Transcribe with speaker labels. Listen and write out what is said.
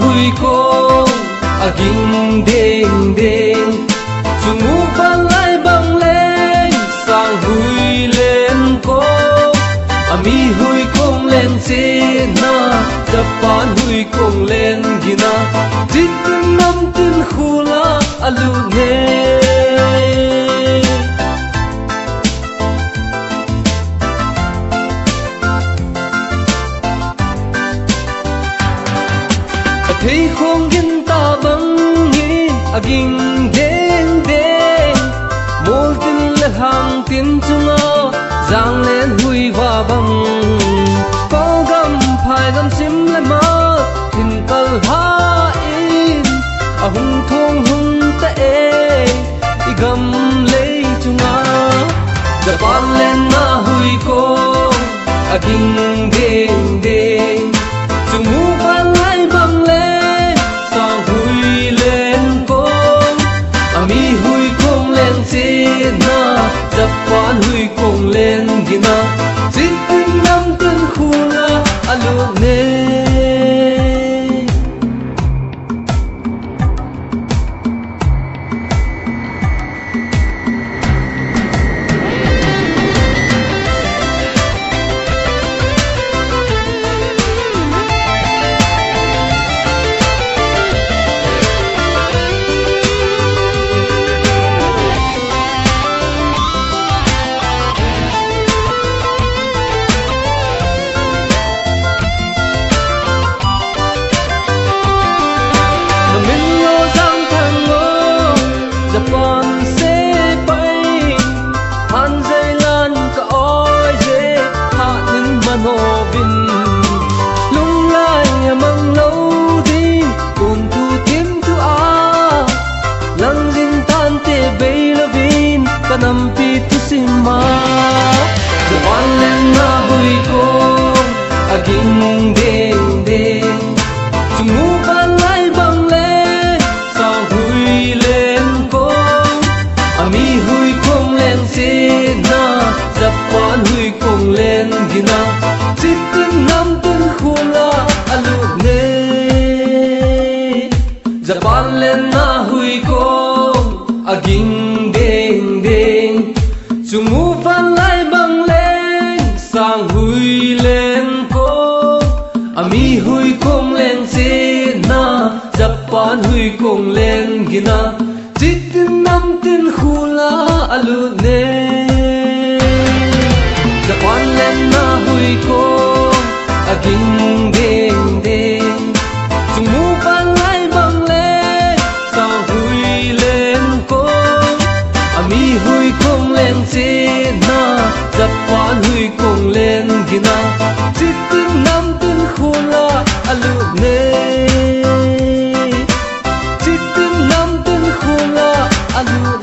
Speaker 1: hui ko aging ding ding sungu ban lai bang lên sang hui lên ko ami hui kong lên che na japan hui kong lên gina tin nam tin khula alu ne thấy không gin ta băng hi aging đen đen môi tin là hàng tin chung giang lên hui và băng có gam phải gam sim lên má tin cờ ha in hung thong hung tệ gam lấy chung Japan lên na hui ko aging đen đen chung mu ban lai băng lên sang hui lên ko ami hui kong lên che na Japan hui kong lên gina tin nam tin khula alu ne Japan sẽ bay han dây lan cả oi dê hạ những màn hồ bình lung lai mang lâu đi cùng thu tím thu a lăng dinh tan tê bay la vin cả năm pi tu sim ma Japan lên na hui ko aging đen đen chung mu ban lai bang lên sang hui lên ami hui kong lên che na Japan hui kong lên gina tin nam tin khula alu ne Japan lên na hui kong aging deng deng chung mu van lai bang lên sang hui lên ko ami hui kong lên che na Japan hui kong lên gina tin nam tin khula alu ne Japan lên na hui ko aging deng deng chung mu ban lai bang lên sang hui lên ko ami hui kong lên che na Japan hui kong lên gina tin nam tin khula alu ne tin nam tin khula alu